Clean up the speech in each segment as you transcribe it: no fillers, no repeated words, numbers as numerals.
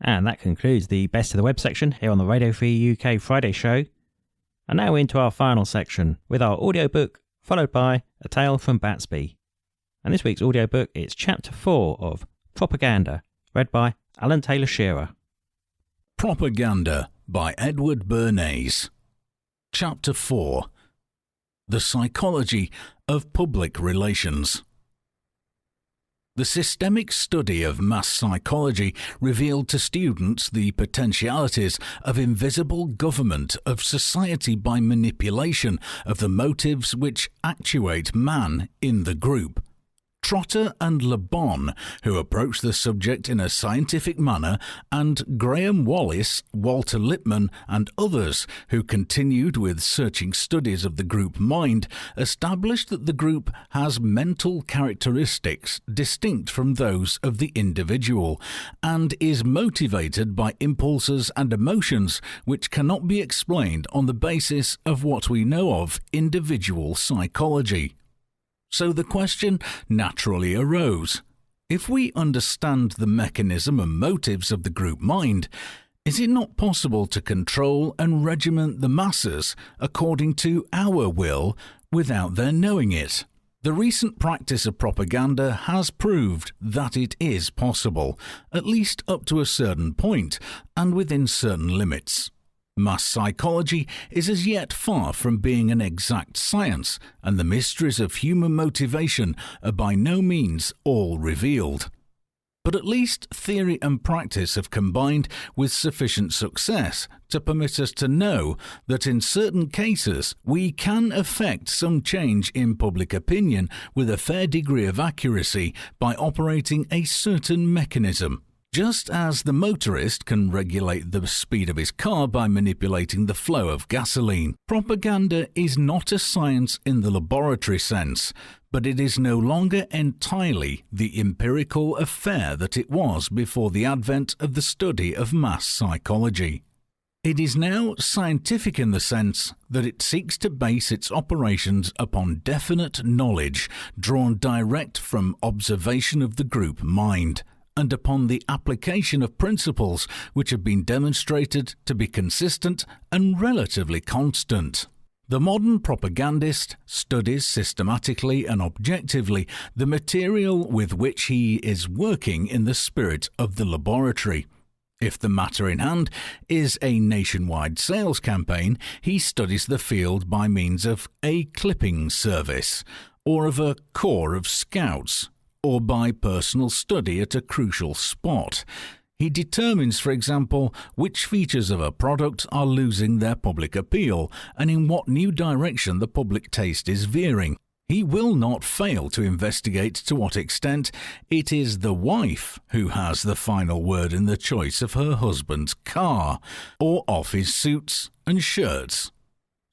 And that concludes the Best of the Web section here on the Radio Free UK Friday show. And now into our final section with our audiobook, followed by A Tale from Batsby. And this week's audiobook is Chapter 4 of Propaganda, read by Alan Taylor Shearer. Propaganda by Edward Bernays. Chapter 4. The Psychology of Public Relations. The systemic study of mass psychology revealed to students the potentialities of invisible government of society by manipulation of the motives which actuate man in the group. Trotter and Le Bon, who approached the subject in a scientific manner, and Graham Wallas, Walter Lippmann, and others who continued with searching studies of the group mind, established that the group has mental characteristics distinct from those of the individual, and is motivated by impulses and emotions which cannot be explained on the basis of what we know of individual psychology. So the question naturally arose: if we understand the mechanism and motives of the group mind, is it not possible to control and regiment the masses according to our will without their knowing it? The recent practice of propaganda has proved that it is possible, at least up to a certain point and within certain limits. Mass psychology is as yet far from being an exact science, and the mysteries of human motivation are by no means all revealed. But at least theory and practice have combined with sufficient success to permit us to know that in certain cases we can effect some change in public opinion with a fair degree of accuracy by operating a certain mechanism. Just as the motorist can regulate the speed of his car by manipulating the flow of gasoline, propaganda is not a science in the laboratory sense, but it is no longer entirely the empirical affair that it was before the advent of the study of mass psychology. It is now scientific in the sense that it seeks to base its operations upon definite knowledge drawn direct from observation of the group mind, and upon the application of principles which have been demonstrated to be consistent and relatively constant. The modern propagandist studies systematically and objectively the material with which he is working in the spirit of the laboratory. If the matter in hand is a nationwide sales campaign, he studies the field by means of a clipping service, or of a corps of scouts, or by personal study at a crucial spot. He determines, for example, which features of a product are losing their public appeal and in what new direction the public taste is veering. He will not fail to investigate to what extent it is the wife who has the final word in the choice of her husband's car, or of his suits and shirts.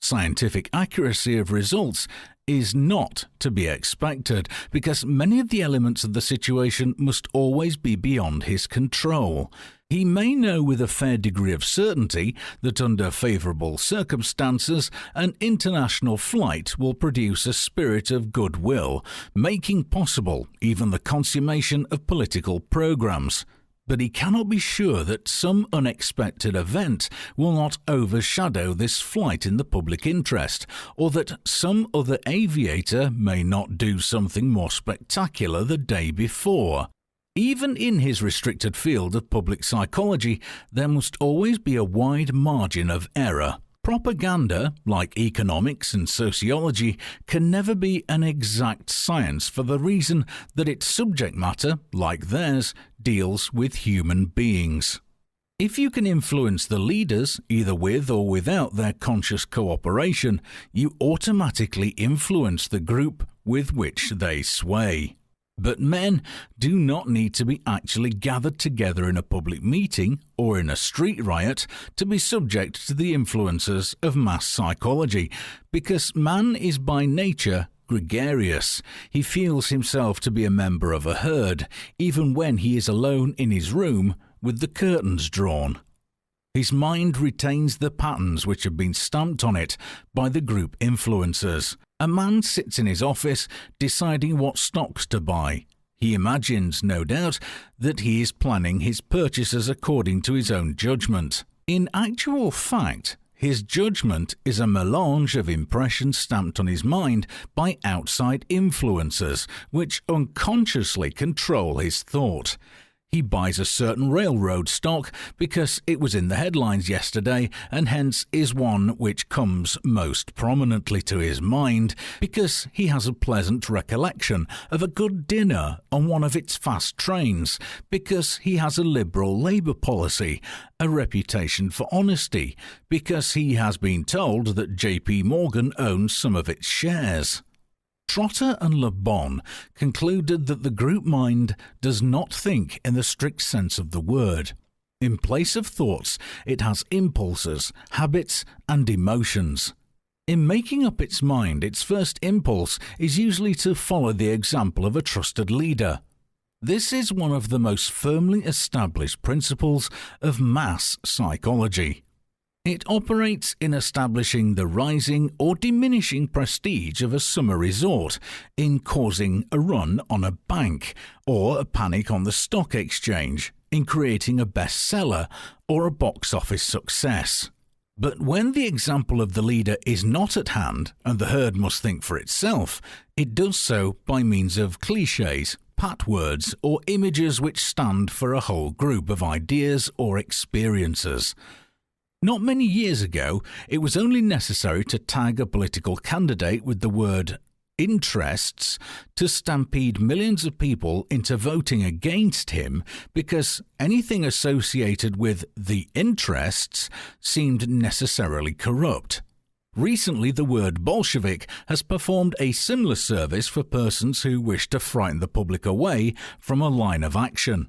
Scientific accuracy of results is not to be expected, because many of the elements of the situation must always be beyond his control. He may know with a fair degree of certainty that under favourable circumstances an international flight will produce a spirit of goodwill, making possible even the consummation of political programmes. But he cannot be sure that some unexpected event will not overshadow this flight in the public interest, or that some other aviator may not do something more spectacular the day before. Even in his restricted field of public psychology, there must always be a wide margin of error. Propaganda, like economics and sociology, can never be an exact science for the reason that its subject matter, like theirs, deals with human beings. If you can influence the leaders, either with or without their conscious cooperation, you automatically influence the group with which they sway. But men do not need to be actually gathered together in a public meeting or in a street riot to be subject to the influences of mass psychology, because man is by nature gregarious. He feels himself to be a member of a herd, even when he is alone in his room with the curtains drawn. His mind retains the patterns which have been stamped on it by the group influencers. A man sits in his office deciding what stocks to buy. He imagines, no doubt, that he is planning his purchases according to his own judgment. In actual fact, his judgment is a melange of impressions stamped on his mind by outside influences, which unconsciously control his thought. He buys a certain railroad stock because it was in the headlines yesterday, and hence is one which comes most prominently to his mind because he has a pleasant recollection of a good dinner on one of its fast trains, because he has a liberal Labour policy, a reputation for honesty, because he has been told that JP Morgan owns some of its shares. Trotter and Le Bon concluded that the group mind does not think in the strict sense of the word. In place of thoughts, it has impulses, habits, and emotions. In making up its mind, its first impulse is usually to follow the example of a trusted leader. This is one of the most firmly established principles of mass psychology. It operates in establishing the rising or diminishing prestige of a summer resort, in causing a run on a bank, or a panic on the stock exchange, in creating a bestseller or a box office success. But when the example of the leader is not at hand and the herd must think for itself, it does so by means of clichés, pat words, or images which stand for a whole group of ideas or experiences. Not many years ago, it was only necessary to tag a political candidate with the word interests to stampede millions of people into voting against him, because anything associated with the interests seemed necessarily corrupt. Recently, the word Bolshevik has performed a similar service for persons who wish to frighten the public away from a line of action.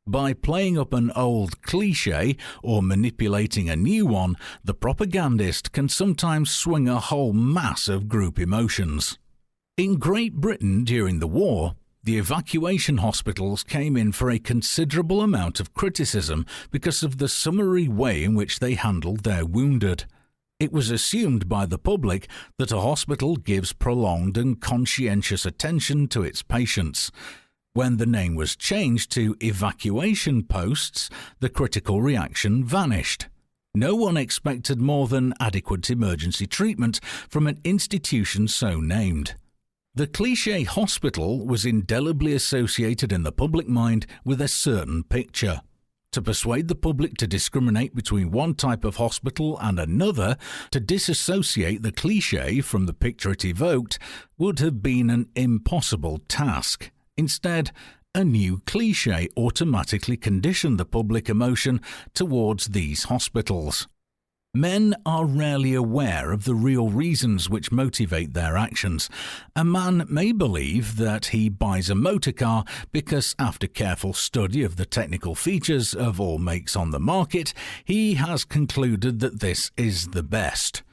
By playing up an old cliché or manipulating a new one, the propagandist can sometimes swing a whole mass of group emotions. In Great Britain during the war, the evacuation hospitals came in for a considerable amount of criticism because of the summary way in which they handled their wounded. It was assumed by the public that a hospital gives prolonged and conscientious attention to its patients. When the name was changed to evacuation posts, the critical reaction vanished. No one expected more than adequate emergency treatment from an institution so named. The cliché hospital was indelibly associated in the public mind with a certain picture. To persuade the public to discriminate between one type of hospital and another, to disassociate the cliché from the picture it evoked, would have been an impossible task. Instead, a new cliché automatically conditioned the public emotion towards these hospitals. Men are rarely aware of the real reasons which motivate their actions. A man may believe that he buys a motor car because, after careful study of the technical features of all makes on the market, he has concluded that this is the best.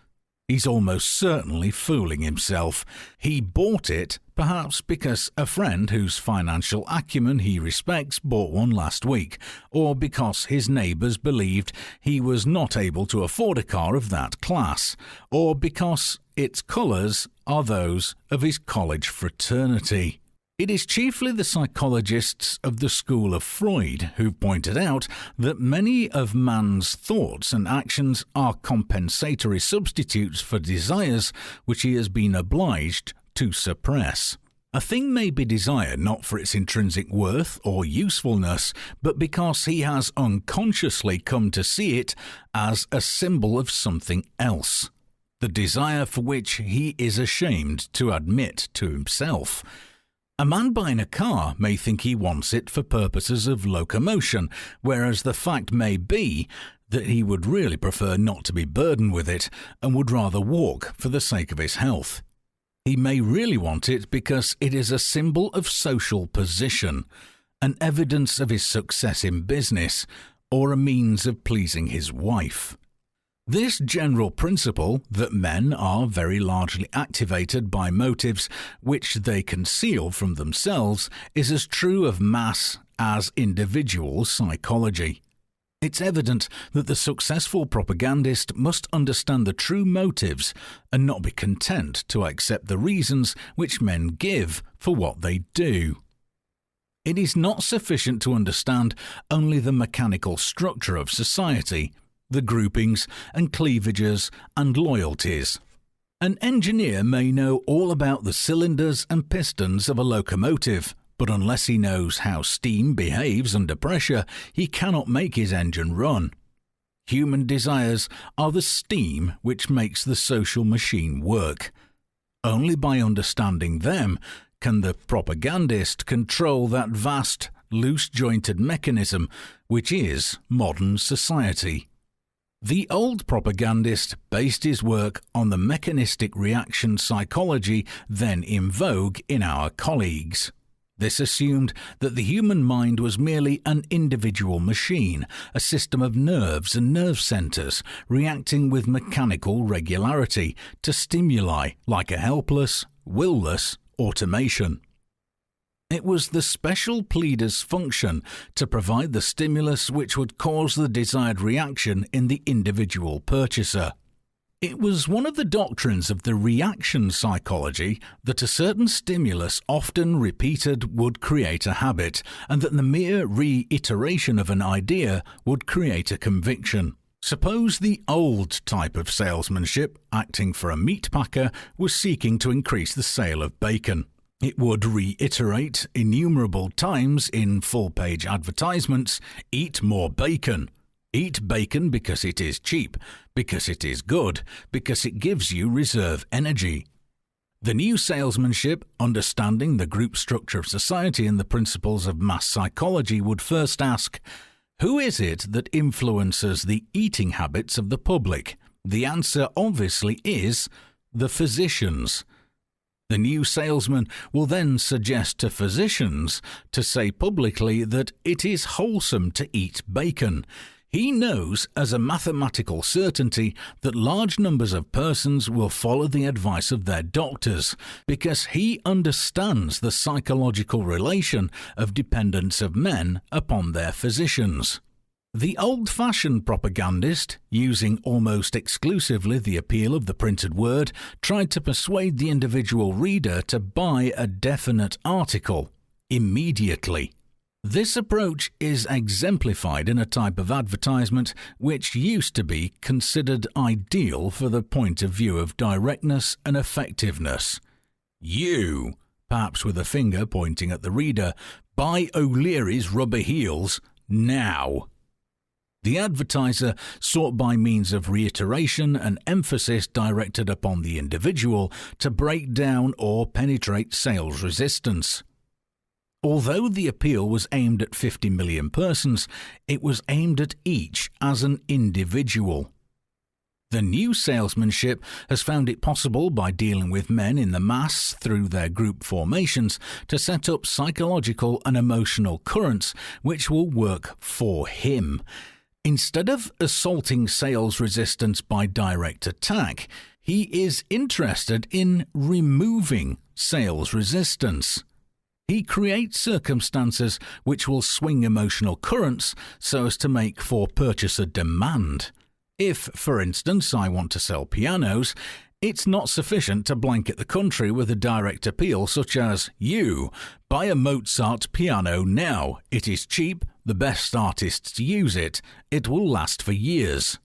He's almost certainly fooling himself. He bought it, perhaps because a friend whose financial acumen he respects bought one last week, or because his neighbours believed he was not able to afford a car of that class, or because its colours are those of his college fraternity. It is chiefly the psychologists of the school of Freud who pointed out that many of man's thoughts and actions are compensatory substitutes for desires which he has been obliged to suppress. A thing may be desired not for its intrinsic worth or usefulness, but because he has unconsciously come to see it as a symbol of something else, the desire for which he is ashamed to admit to himself. A man buying a car may think he wants it for purposes of locomotion, whereas the fact may be that he would really prefer not to be burdened with it and would rather walk for the sake of his health. He may really want it because it is a symbol of social position, an evidence of his success in business, or a means of pleasing his wife. This general principle that men are very largely activated by motives which they conceal from themselves is as true of mass as individual psychology. It's evident that the successful propagandist must understand the true motives and not be content to accept the reasons which men give for what they do. It is not sufficient to understand only the mechanical structure of society, the groupings and cleavages and loyalties. An engineer may know all about the cylinders and pistons of a locomotive, but unless he knows how steam behaves under pressure, he cannot make his engine run. Human desires are the steam which makes the social machine work. Only by understanding them can the propagandist control that vast, loose-jointed mechanism which is modern society. The old propagandist based his work on the mechanistic reaction psychology then in vogue in our colleagues. This assumed that the human mind was merely an individual machine, a system of nerves and nerve centers reacting with mechanical regularity to stimuli like a helpless, will-less automation. It was the special pleader's function to provide the stimulus which would cause the desired reaction in the individual purchaser. It was one of the doctrines of the reaction psychology that a certain stimulus often repeated would create a habit, and that the mere reiteration of an idea would create a conviction. Suppose the old type of salesmanship, acting for a meat packer, was seeking to increase the sale of bacon. It would reiterate innumerable times in full-page advertisements, "Eat more bacon. Eat bacon because it is cheap, because it is good, because it gives you reserve energy." The new salesmanship, understanding the group structure of society and the principles of mass psychology, would first ask, who is it that influences the eating habits of the public? The answer obviously is the physicians. The new salesman will then suggest to physicians to say publicly that it is wholesome to eat bacon. He knows as a mathematical certainty that large numbers of persons will follow the advice of their doctors because he understands the psychological relation of dependence of men upon their physicians. The old-fashioned propagandist, using almost exclusively the appeal of the printed word, tried to persuade the individual reader to buy a definite article immediately. This approach is exemplified in a type of advertisement which used to be considered ideal for the point of view of directness and effectiveness. You, perhaps with a finger pointing at the reader, buy O'Leary's rubber heels now. The advertiser sought by means of reiteration and emphasis directed upon the individual to break down or penetrate sales resistance. Although the appeal was aimed at 50 million persons, it was aimed at each as an individual. The new salesmanship has found it possible, by dealing with men in the mass through their group formations, to set up psychological and emotional currents which will work for him. Instead of assaulting sales resistance by direct attack, he is interested in removing sales resistance. He creates circumstances which will swing emotional currents so as to make for purchaser demand. If, for instance, I want to sell pianos, it's not sufficient to blanket the country with a direct appeal such as, "You, buy a Mozart piano now. It is cheap, the best artists use it. It will last for years."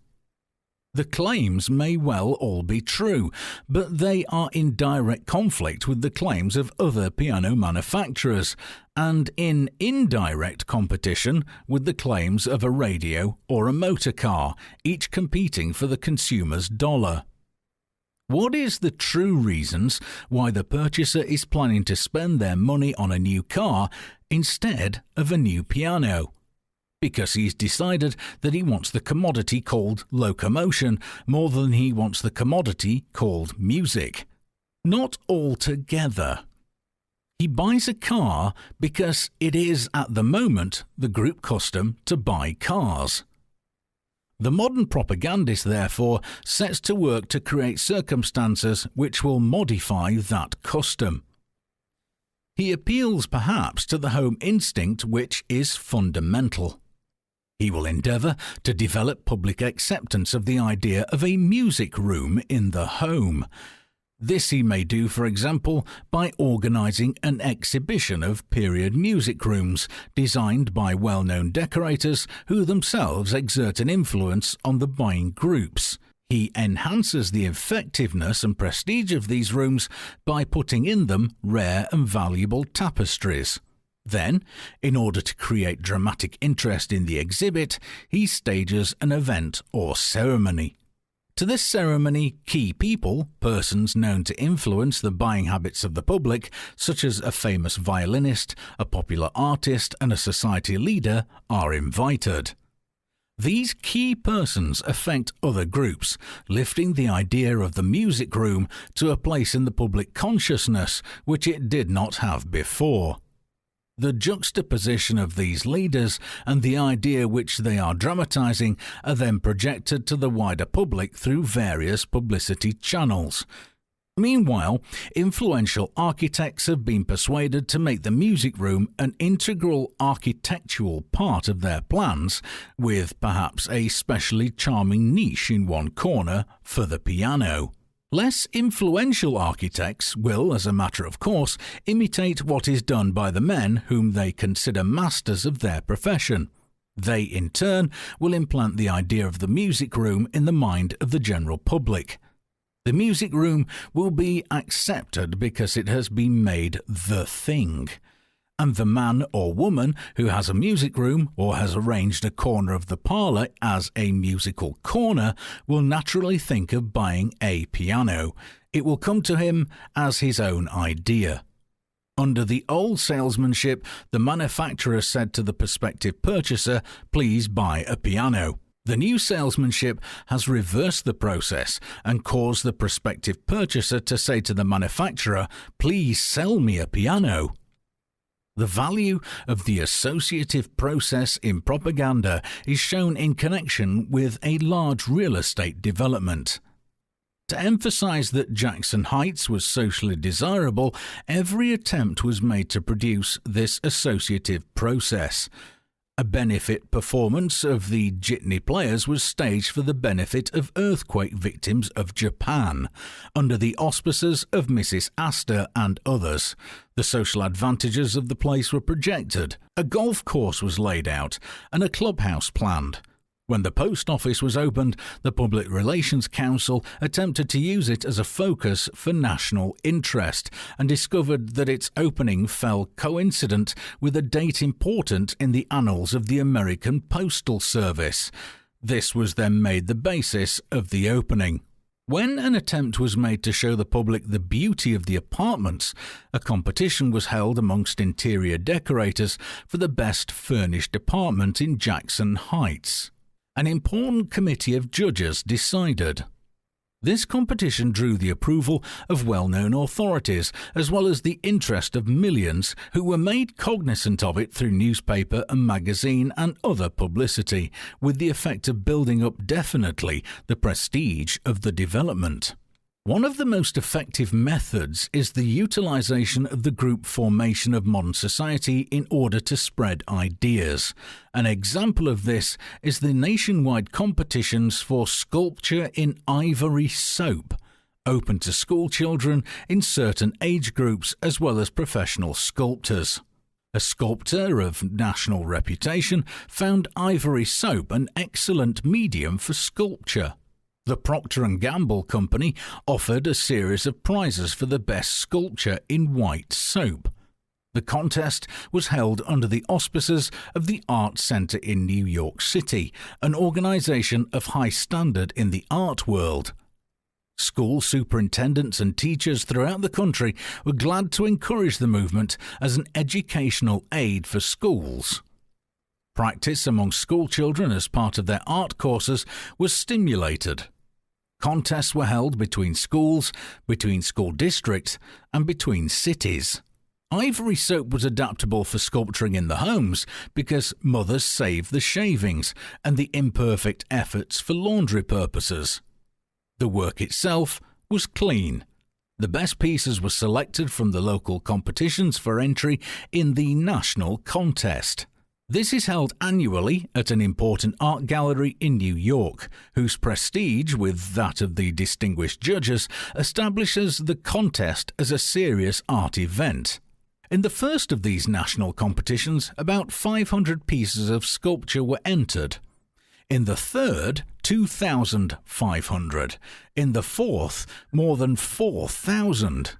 The claims may well all be true, but they are in direct conflict with the claims of other piano manufacturers, and in indirect competition with the claims of a radio or a motor car, each competing for the consumer's dollar. What is the true reasons why the purchaser is planning to spend their money on a new car instead of a new piano? Because he's decided that he wants the commodity called locomotion more than he wants the commodity called music. Not altogether. He buys a car because it is at the moment the group custom to buy cars. The modern propagandist, therefore, sets to work to create circumstances which will modify that custom. He appeals perhaps to the home instinct which is fundamental. He will endeavour to develop public acceptance of the idea of a music room in the home. This he may do, for example, by organising an exhibition of period music rooms designed by well-known decorators who themselves exert an influence on the buying groups. He enhances the effectiveness and prestige of these rooms by putting in them rare and valuable tapestries. Then, in order to create dramatic interest in the exhibit, he stages an event or ceremony. To this ceremony, key people, persons known to influence the buying habits of the public, such as a famous violinist, a popular artist, and a society leader, are invited. These key persons affect other groups, lifting the idea of the music room to a place in the public consciousness which it did not have before. The juxtaposition of these leaders and the idea which they are dramatizing are then projected to the wider public through various publicity channels. Meanwhile, influential architects have been persuaded to make the music room an integral architectural part of their plans, with perhaps a specially charming niche in one corner for the piano. Less influential architects will, as a matter of course, imitate what is done by the men whom they consider masters of their profession. They, in turn, will implant the idea of the music room in the mind of the general public. The music room will be accepted because it has been made the thing. And the man or woman who has a music room or has arranged a corner of the parlour as a musical corner will naturally think of buying a piano. It will come to him as his own idea. Under the old salesmanship, the manufacturer said to the prospective purchaser, "Please buy a piano." The new salesmanship has reversed the process and caused the prospective purchaser to say to the manufacturer, "Please sell me a piano." The value of the associative process in propaganda is shown in connection with a large real estate development. To emphasize that Jackson Heights was socially desirable, every attempt was made to produce this associative process. A benefit performance of the Jitney Players was staged for the benefit of earthquake victims of Japan, under the auspices of Mrs. Astor and others. The social advantages of the place were projected, a golf course was laid out, and a clubhouse planned. When the post office was opened, the Public Relations Council attempted to use it as a focus for national interest and discovered that its opening fell coincident with a date important in the annals of the American Postal Service. This was then made the basis of the opening. When an attempt was made to show the public the beauty of the apartments, a competition was held amongst interior decorators for the best furnished apartment in Jackson Heights. An important committee of judges decided. This competition drew the approval of well-known authorities, as well as the interest of millions who were made cognizant of it through newspaper and magazine and other publicity, with the effect of building up definitely the prestige of the development. One of the most effective methods is the utilization of the group formation of modern society in order to spread ideas. An example of this is the nationwide competitions for sculpture in ivory soap, open to school children in certain age groups as well as professional sculptors. A sculptor of national reputation found ivory soap an excellent medium for sculpture. The Procter & Gamble company offered a series of prizes for the best sculpture in white soap. The contest was held under the auspices of the Art Center in New York City, an organization of high standard in the art world. School superintendents and teachers throughout the country were glad to encourage the movement as an educational aid for schools. Practice among school children as part of their art courses was stimulated. Contests were held between schools, between school districts, and between cities. Ivory soap was adaptable for sculpturing in the homes because mothers saved the shavings and the imperfect efforts for laundry purposes. The work itself was clean. The best pieces were selected from the local competitions for entry in the national contest. This is held annually at an important art gallery in New York, whose prestige, with that of the distinguished judges, establishes the contest as a serious art event. In the first of these national competitions, about 500 pieces of sculpture were entered. In the third, 2,500. In the fourth, more than 4,000.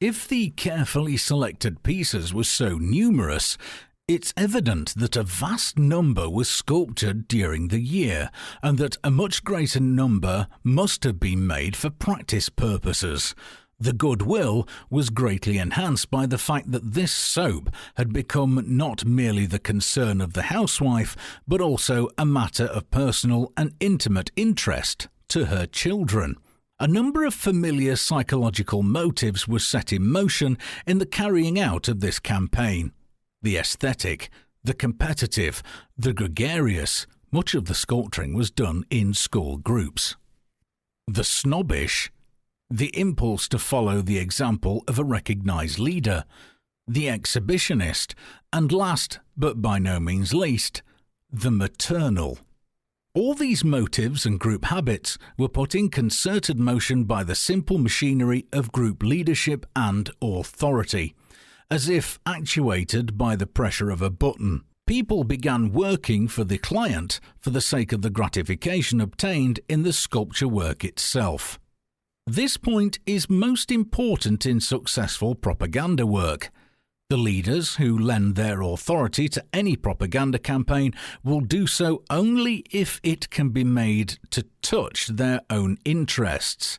If the carefully selected pieces were so numerous, it's evident that a vast number was sculptured during the year, and that a much greater number must have been made for practice purposes. The goodwill was greatly enhanced by the fact that this soap had become not merely the concern of the housewife, but also a matter of personal and intimate interest to her children. A number of familiar psychological motives were set in motion in the carrying out of this campaign. The aesthetic, the competitive, the gregarious. Much of the sculpturing was done in school groups. The snobbish, the impulse to follow the example of a recognized leader, the exhibitionist, and last, but by no means least, the maternal. All these motives and group habits were put in concerted motion by the simple machinery of group leadership and authority. As if actuated by the pressure of a button, people began working for the client for the sake of the gratification obtained in the sculpture work itself. This point is most important in successful propaganda work. The leaders who lend their authority to any propaganda campaign will do so only if it can be made to touch their own interests.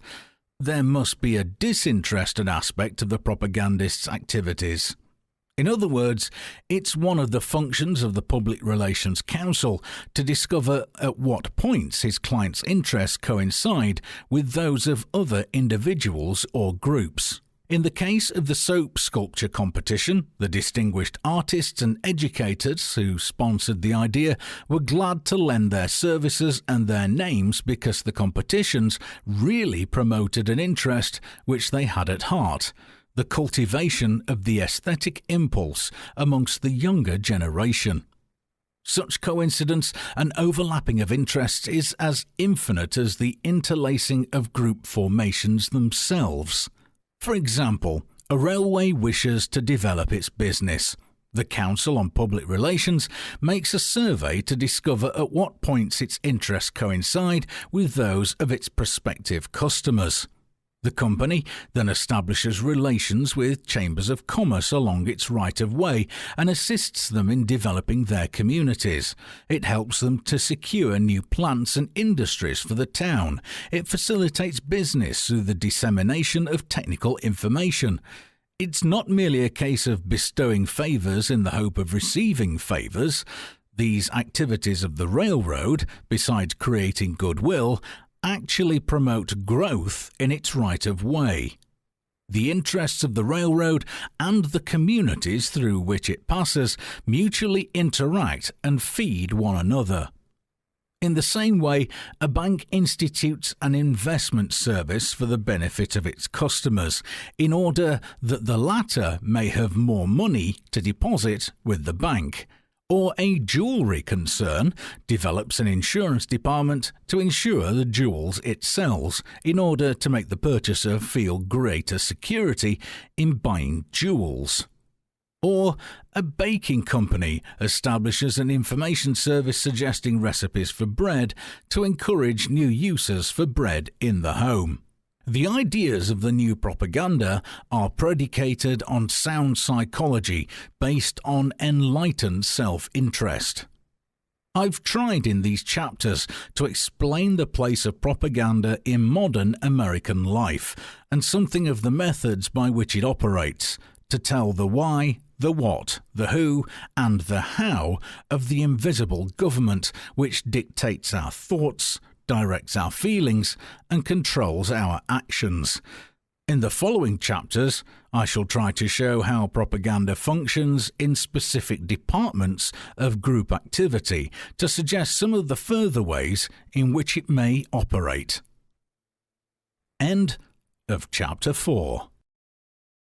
There must be a disinterested aspect of the propagandist's activities. In other words, it's one of the functions of the Public Relations Council to discover at what points his client's interests coincide with those of other individuals or groups. In the case of the soap sculpture competition, the distinguished artists and educators who sponsored the idea were glad to lend their services and their names because the competitions really promoted an interest which they had at heart, the cultivation of the aesthetic impulse amongst the younger generation. Such coincidence and overlapping of interests is as infinite as the interlacing of group formations themselves. For example, a railway wishes to develop its business. The Council on Public Relations makes a survey to discover at what points its interests coincide with those of its prospective customers. The company then establishes relations with chambers of commerce along its right-of-way and assists them in developing their communities. It helps them to secure new plants and industries for the town. It facilitates business through the dissemination of technical information. It's not merely a case of bestowing favours in the hope of receiving favours. These activities of the railroad, besides creating goodwill, actually promote growth in its right-of-way. The interests of the railroad and the communities through which it passes mutually interact and feed one another. In the same way, a bank institutes an investment service for the benefit of its customers, in order that the latter may have more money to deposit with the bank. Or a jewellery concern develops an insurance department to insure the jewels it sells in order to make the purchaser feel greater security in buying jewels. Or a baking company establishes an information service suggesting recipes for bread to encourage new uses for bread in the home. The ideas of the new propaganda are predicated on sound psychology based on enlightened self-interest. I've tried in these chapters to explain the place of propaganda in modern American life and something of the methods by which it operates, to tell the why, the what, the who, and the how of the invisible government which dictates our thoughts, directs our feelings, and controls our actions. In the following chapters, I shall try to show how propaganda functions in specific departments of group activity to suggest some of the further ways in which it may operate. End of Chapter 4.